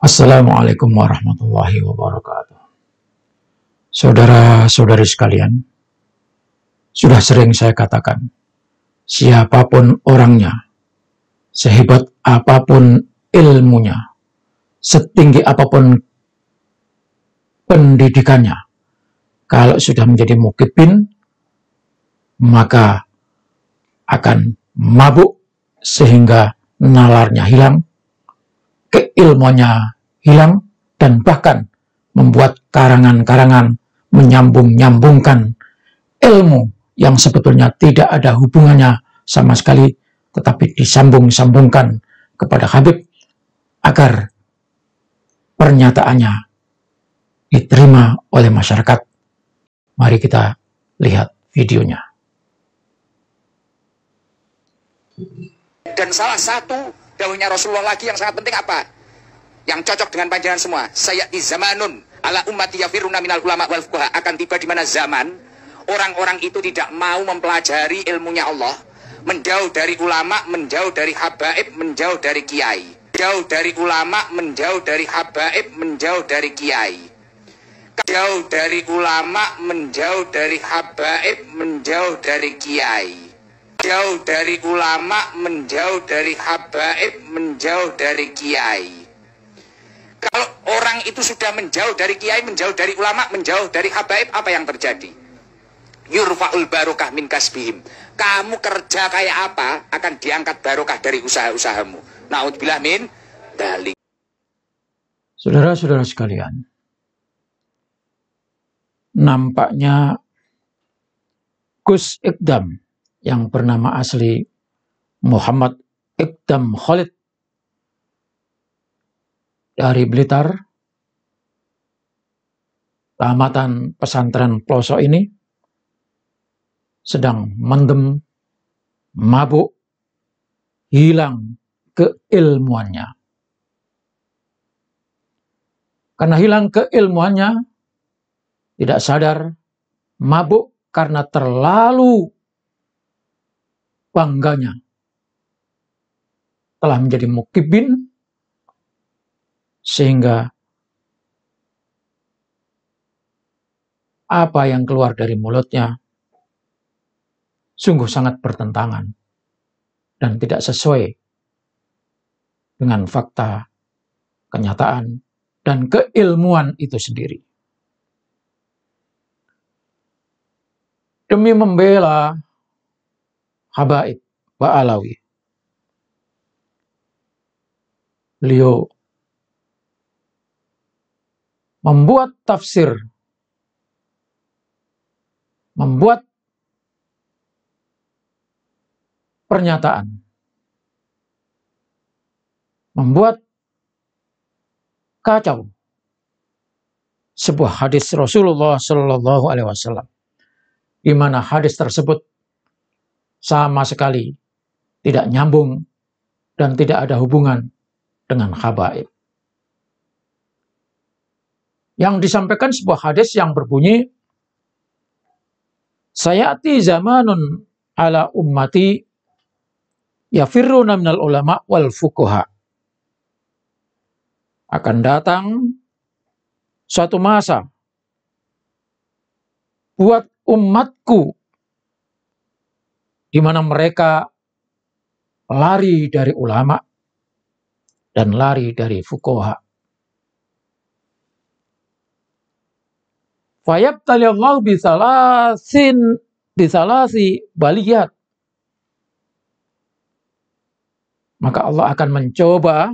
Assalamualaikum warahmatullahi wabarakatuh. Saudara-saudari sekalian, sudah sering saya katakan, siapapun orangnya, sehebat apapun ilmunya, setinggi apapun pendidikannya, kalau sudah menjadi mukibbin, maka akan mabuk sehingga nalarnya hilang, keilmuannya hilang, dan bahkan membuat karangan-karangan menyambung-nyambungkan ilmu yang sebetulnya tidak ada hubungannya sama sekali, tetapi disambung-sambungkan kepada Habib agar pernyataannya diterima oleh masyarakat. Mari kita lihat videonya. Dan salah satu dawuhnya Rasulullah lagi yang sangat penting apa? Yang cocok dengan panjangan semua. Sayati zamanun ala ummati yafiruna minal ulama wal fuqaha. Akan tiba di mana zaman orang-orang itu tidak mau mempelajari ilmunya Allah, menjauh dari ulama, menjauh dari habaib, menjauh dari kiai. Jauh dari ulama, menjauh dari habaib, menjauh dari kiai. Jauh dari ulama, menjauh dari habaib, menjauh dari kiai. Jauh dari ulama, menjauh dari habaib, menjauh dari kiai. Kalau orang itu sudah menjauh dari kiai, menjauh dari ulama, menjauh dari habaib, apa yang terjadi? Yurfa'ul barokah min kasbihim. Kamu kerja kayak apa, akan diangkat barokah dari usaha-usahamu. Na'udzubillah min dalik. Saudara-saudara sekalian, nampaknya Gus Ikdam yang bernama asli Muhammad Ikdam Khalid dari Blitar, tamatan pesantren pelosok ini, sedang mendem, mabuk, hilang keilmuannya. Karena hilang keilmuannya, tidak sadar, mabuk karena terlalu bangganya telah menjadi mukibbin, sehingga apa yang keluar dari mulutnya sungguh sangat bertentangan dan tidak sesuai dengan fakta, kenyataan, dan keilmuan itu sendiri. Demi membela habaib Ba'alawi, beliau membuat tafsir, membuat pernyataan, membuat kacau sebuah hadis Rasulullah Shallallahu Alaihi Wasallam, di mana hadis tersebut sama sekali tidak nyambung dan tidak ada hubungan dengan habaib. Yang disampaikan sebuah hadis yang berbunyi, sayati zamanun ala ummati yafirruna minal ulama wal fuqaha. Akan datang suatu masa buat umatku di mana mereka lari dari ulama dan lari dari fuqaha. Fayabtali Allah bisalasi baliyat. Maka Allah akan mencoba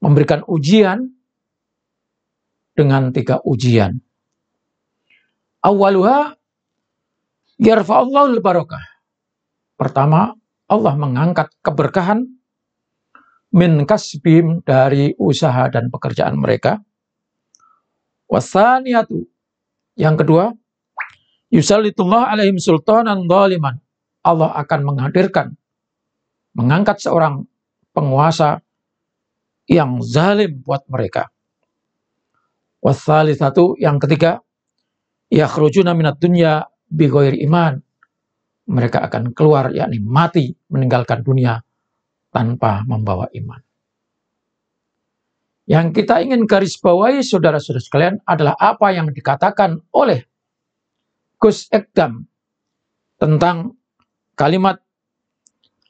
memberikan ujian dengan 3 ujian. Awaluha yarfa'allahu al-barakah. Pertama, Allah mengangkat keberkahan min kasbihim, dari usaha dan pekerjaan mereka. Wasaniyatu, yang kedua, yusallitullah alaihim sultanan zaliman. Allah akan menghadirkan, mengangkat seorang penguasa yang zalim buat mereka. Wasalisatu, yang ketiga, yakhrujuna minad dunya bighairi iman. Mereka akan keluar, yakni mati, meninggalkan dunia tanpa membawa iman. Yang kita ingin garis bawahi, saudara-saudara sekalian, adalah apa yang dikatakan oleh Gus Ekdam tentang kalimat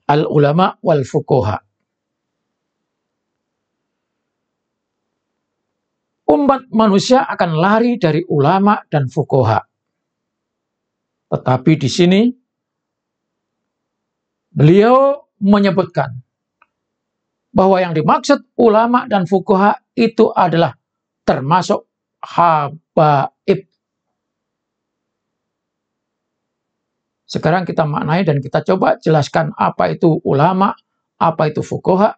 al-ulama wal fuqaha. Umat manusia akan lari dari ulama dan fuqaha. Tetapi di sini beliau menyebutkan bahwa yang dimaksud ulama dan fuqaha itu adalah termasuk habaib. Sekarang kita maknai dan kita coba jelaskan apa itu ulama, apa itu fuqaha,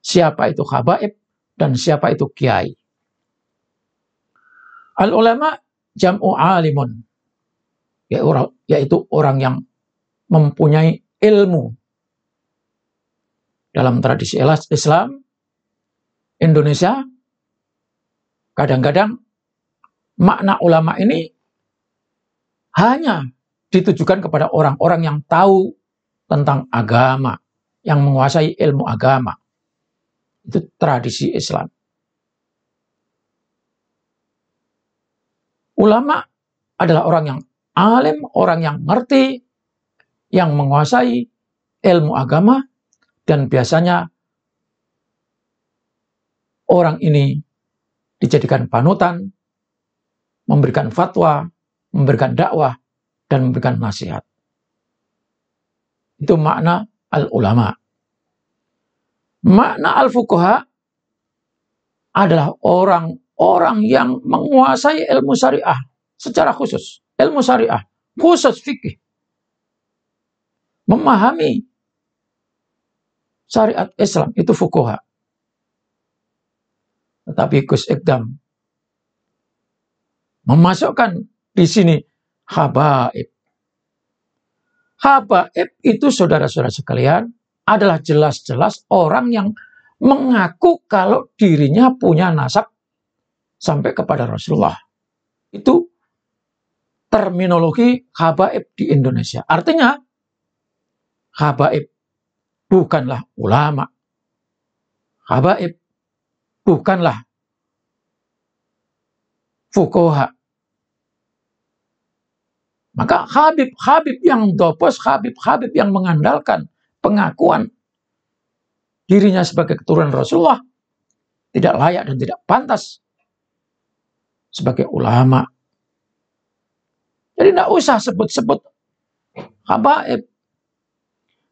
siapa itu habaib, dan siapa itu kiai. Al-ulama jam'u alimun, yaitu orang yang mempunyai ilmu. Dalam tradisi Islam Indonesia, kadang-kadang makna ulama ini hanya ditujukan kepada orang-orang yang tahu tentang agama, yang menguasai ilmu agama. Itu tradisi Islam. Ulama adalah orang yang alim, orang yang ngerti, yang menguasai ilmu agama, dan biasanya orang ini dijadikan panutan, memberikan fatwa, memberikan dakwah, dan memberikan nasihat. Itu makna al-ulama. Makna al-fuqaha adalah orang-orang yang menguasai ilmu syariah secara khusus. Ilmu syariah, khusus fikih. Memahami syariat Islam, itu fuqaha. Tetapi Gus Ekdam memasukkan di sini habaib. Habaib itu, saudara-saudara sekalian, adalah jelas-jelas orang yang mengaku kalau dirinya punya nasab sampai kepada Rasulullah. Itu terminologi habaib di Indonesia. Artinya, habaib bukanlah ulama. Habaib bukanlah fuqaha. Maka Habib yang dopos, Habib yang mengandalkan pengakuan dirinya sebagai keturunan Rasulullah tidak layak dan tidak pantas sebagai ulama. Jadi tidak usah sebut-sebut habaib.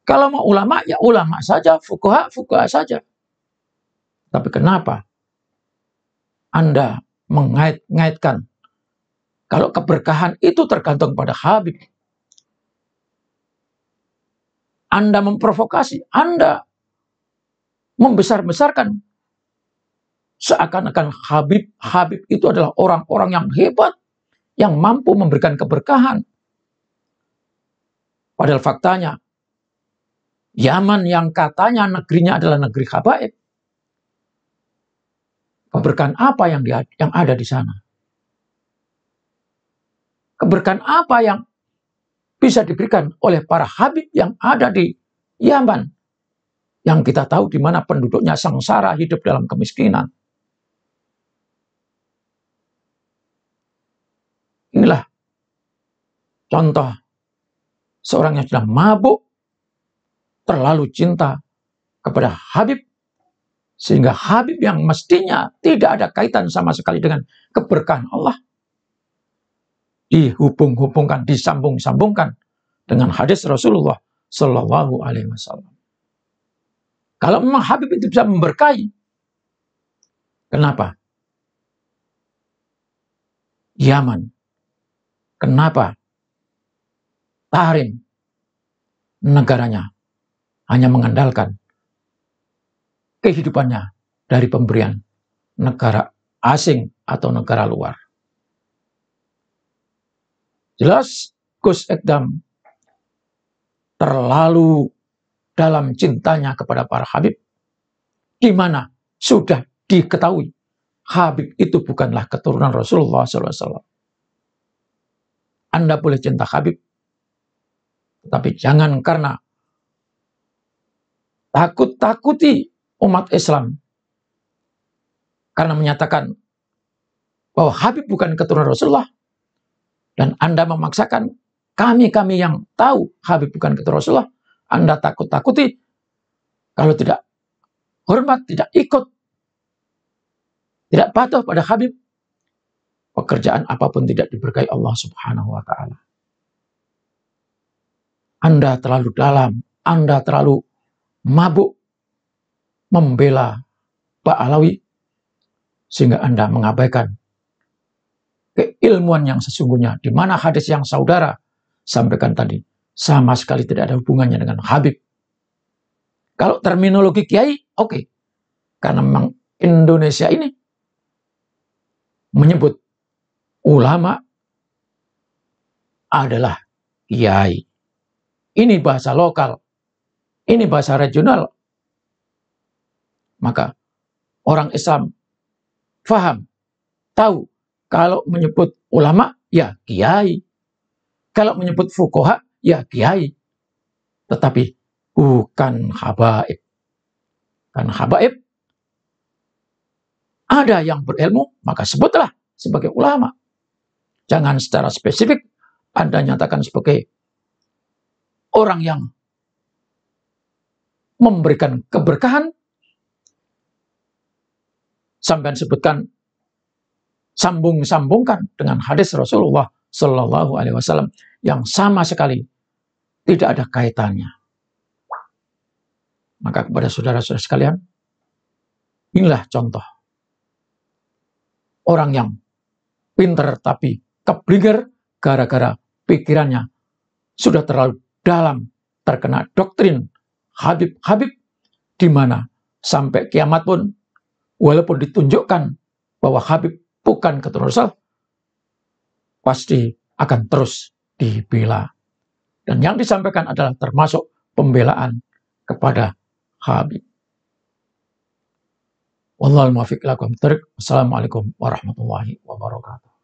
Kalau mau ulama, ya ulama saja, fuqaha saja. Tapi kenapa Anda mengait-ngaitkan kalau keberkahan itu tergantung pada Habib? Anda memprovokasi, Anda membesar-besarkan seakan-akan Habib itu adalah orang-orang yang hebat, yang mampu memberikan keberkahan. Padahal faktanya, Yaman yang katanya negerinya adalah negeri habaib, keberkahan apa yang ada di sana? Keberkahan apa yang bisa diberikan oleh para habib yang ada di Yaman, yang kita tahu di mana penduduknya sengsara, hidup dalam kemiskinan? Inilah contoh seorang yang sudah mabuk, terlalu cinta kepada Habib, sehingga Habib yang mestinya tidak ada kaitan sama sekali dengan keberkahan Allah, dihubung-hubungkan, disambung-sambungkan dengan hadis Rasulullah Shallallahu Alaihi Wasallam. Kalau memang Habib itu bisa memberkahi, kenapa Yaman, kenapa Tahrim negaranya hanya mengandalkan kehidupannya dari pemberian negara asing atau negara luar? Jelas Gus Ekdam terlalu dalam cintanya kepada para Habib, di mana sudah diketahui Habib itu bukanlah keturunan Rasulullah SAW. Anda boleh cinta Habib, tapi jangan karena takut-takuti umat Islam karena menyatakan bahwa Habib bukan keturunan Rasulullah, dan Anda memaksakan kami yang tahu Habib bukan keturunan Rasulullah, Anda takut-takuti kalau tidak hormat, tidak ikut, tidak patuh pada Habib, pekerjaan apapun tidak diberkahi Allah Subhanahu wa Ta'ala. Anda terlalu dalam, Anda terlalu mabuk membela Pak Alawi, sehingga Anda mengabaikan keilmuan yang sesungguhnya, di mana hadis yang saudara sampaikan tadi sama sekali tidak ada hubungannya dengan Habib. Kalau terminologi kiai, oke. Karena memang Indonesia ini menyebut ulama adalah kiai. Ini bahasa lokal, ini bahasa regional. Maka orang Islam faham, tahu, kalau menyebut ulama, ya kiai. Kalau menyebut fuqaha, ya kiai. Tetapi bukan habaib. Karena habaib, ada yang berilmu, maka sebutlah sebagai ulama. Jangan secara spesifik Anda nyatakan sebagai orang yang memberikan keberkahan, sampai sebutkan sambung-sambungkan dengan hadis Rasulullah Shallallahu Alaihi Wasallam yang sama sekali tidak ada kaitannya. Maka kepada saudara-saudara sekalian, inilah contoh orang yang pinter tapi keblinger gara-gara pikirannya sudah terlalu dalam terkena doktrin Habib-Habib, di mana sampai kiamat pun walaupun ditunjukkan bahwa Habib bukan keturunan Rasul, pasti akan terus dibela. Dan yang disampaikan adalah termasuk pembelaan kepada Habib. Wallahul muwaffiq ila aqwamit thoriq. Wassalamualaikum warahmatullahi wabarakatuh.